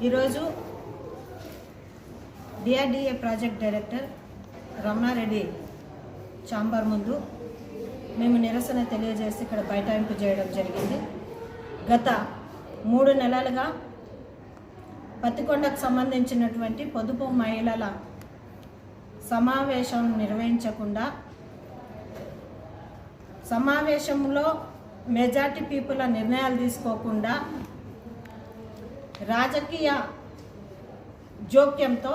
ఈరోజు DRDA project director Ramana Reddy chamber ముందు మేము నిరసన తెలియజేసి ఇక్కడ బైఠాయింపు చేయడం జరిగింది. గత 3 నెలలుగా పత్తికొండకు సంబంధించినటువంటి పొదుపు మహిళల సమావేశం నిర్వహించకుండా సమావేశంలో మెజార్టీ పీపుల్ నిర్ణయాలు తీసుకోకుండా రాజకీయ జోక్యంతో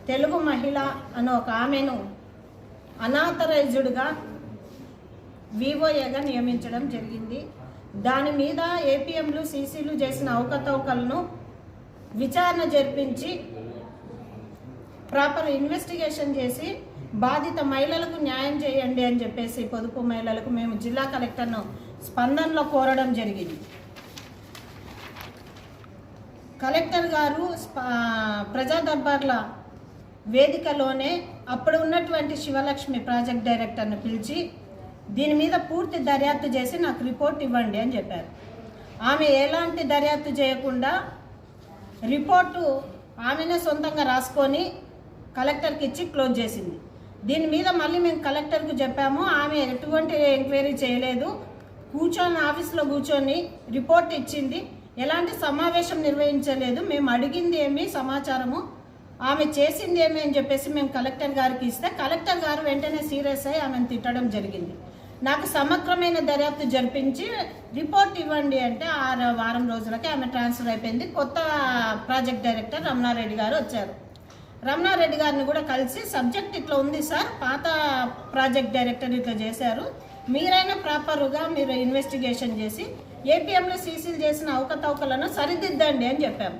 తెలుగు మహిళ అనే ఒక ఆమెను అనాథరైజ్డ్గా వివోఏగా నియమించడం జరిగింది. దాని మీద ఏపీఎంలు సీసీలు చేసిన అవకతవకలను విచారణ జరిపించి ప్రాపర్ ఇన్వెస్టిగేషన్ చేసి బాధిత మహిళలకు న్యాయం చేయండి అని చెప్పేసి పొదుపు మహిళలకు మేము జిల్లా కలెక్టర్ను స్పందనలో కోరడం జరిగింది. కలెక్టర్ గారు ప్రజా దర్బార్ల వేదికలోనే అప్పుడు ఉన్నటువంటి శివలక్ష్మి ప్రాజెక్ట్ డైరెక్టర్ను పిలిచి దీని మీద పూర్తి దర్యాప్తు చేసి నాకు రిపోర్ట్ ఇవ్వండి అని చెప్పారు. ఆమె ఎలాంటి దర్యాప్తు చేయకుండా రిపోర్టు ఆమెనే సొంతంగా రాసుకొని కలెక్టర్కి ఇచ్చి క్లోజ్ చేసింది. దీని మీద మళ్ళీ మేము కలెక్టర్కు చెప్పాము. ఆమె ఎటువంటి ఎంక్వైరీ చేయలేదు, ఆఫీస్లో కూర్చొని రిపోర్ట్ ఇచ్చింది, ఎలాంటి సమావేశం నిర్వహించలేదు. మేము అడిగింది ఏమి సమాచారము, ఆమె చేసింది ఏమి అని చెప్పేసి మేము కలెక్టర్ గారికి ఇస్తే కలెక్టర్ గారు వెంటనే సీరియస్ అయ్యి ఆమెను తిట్టడం జరిగింది. నాకు సమగ్రమైన దర్యాప్తు జరిపించి రిపోర్ట్ ఇవ్వండి అంటే 6 వారం రోజులకి ఆమె ట్రాన్స్ఫర్ అయిపోయింది. కొత్త ప్రాజెక్ట్ డైరెక్టర్ రమణారెడ్డి గారు వచ్చారు. రమణారెడ్డి గారిని కూడా కలిసి సబ్జెక్ట్ ఇట్లా ఉంది సార్, పాత ప్రాజెక్ట్ డైరెక్టర్ ఇట్లా చేశారు, మీరైనా ప్రాపర్గా మీరు ఇన్వెస్టిగేషన్ చేసి ఏపీఎంలో సీసీలు చేసిన అవకతవకలను సరిదిద్దండి అని చెప్పాము.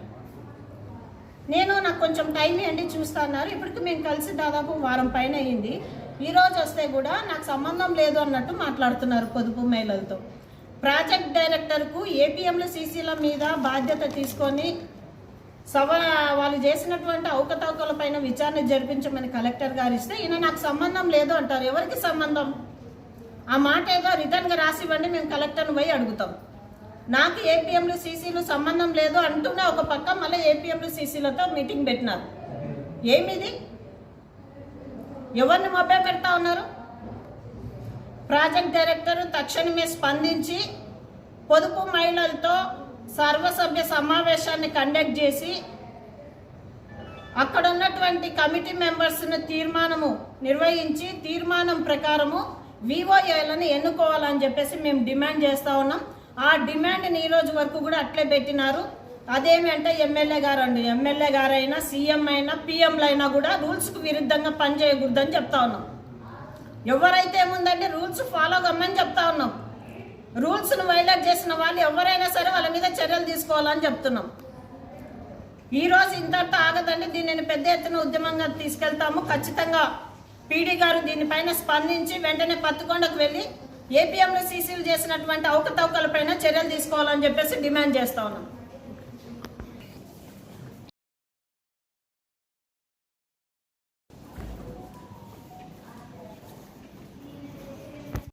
నాకు కొంచెం టైం ఇవ్వండి చూస్తా అన్నారు. ఇప్పటికి మేము కలిసి దాదాపు వారం పైన అయ్యింది. ఈరోజు వస్తే కూడా నాకు సంబంధం లేదు అన్నట్టు మాట్లాడుతున్నారు పొదుపు మహిళలతో. ప్రాజెక్ట్ డైరెక్టర్కు ఏపీఎంలో సీసీల మీద బాధ్యత తీసుకొని వాళ్ళు చేసినటువంటి అవకతవకల పైన విచారణ జరిపించమని కలెక్టర్ గారు ఇస్తే ఈయన నాకు సంబంధం లేదు అంటారు. ఎవరికి సంబంధం? ఆ మాట ఏదో రిటర్న్గా రాసివ్వండి, మేము కలెక్టర్ని పోయి అడుగుతాం. నాకు ఏపీఎంలు సీసీలు సంబంధం లేదు అంటూనే ఒక పక్క మళ్ళీ ఏపీఎంలు సీసీలతో మీటింగ్ పెట్టినారు. ఏమిది? ఎవరిని మభ్య పెడతా ఉన్నారు? ప్రాజెక్ట్ డైరెక్టర్ తక్షణమే స్పందించి పొదుపు మహిళలతో సర్వసభ్య సమావేశాన్ని కండక్ట్ చేసి అక్కడ ఉన్నటువంటి కమిటీ మెంబర్స్ను తీర్మానము నిర్వహించి తీర్మానం ప్రకారము వివోఏలను ఎన్నుకోవాలని చెప్పేసి మేము డిమాండ్ చేస్తూ ఉన్నాం. ఆ డిమాండ్ని ఈరోజు వరకు కూడా అట్లే పెట్టినారు. అదేమి అంటే ఎమ్మెల్యే గారైనా సీఎం అయినా పిఎంలు అయినా కూడా రూల్స్కు విరుద్ధంగా పనిచేయకూడదని చెప్తా ఉన్నాం. ఎవరైతే ఏముందంటే రూల్స్ ఫాలో కమ్మని చెప్తా ఉన్నాం. రూల్స్ను వైలేట్ చేసిన వాళ్ళు ఎవరైనా సరే వాళ్ళ మీద చర్యలు తీసుకోవాలని చెప్తున్నాం. ఈరోజు ఇంతటితో ఆగదండి, దీనిని పెద్ద ఎత్తున ఉద్యమంగా తీసుకెళ్తాము. ఖచ్చితంగా పీడీ గారు దీనిపైన స్పందించి వెంటనే పత్తికొండకు వెళ్ళి ఏపీఎంలో సీసీలు చేసినటువంటి అవకతవకలపైన చర్యలు తీసుకోవాలని చెప్పేసి డిమాండ్ చేస్తా ఉన్నాం.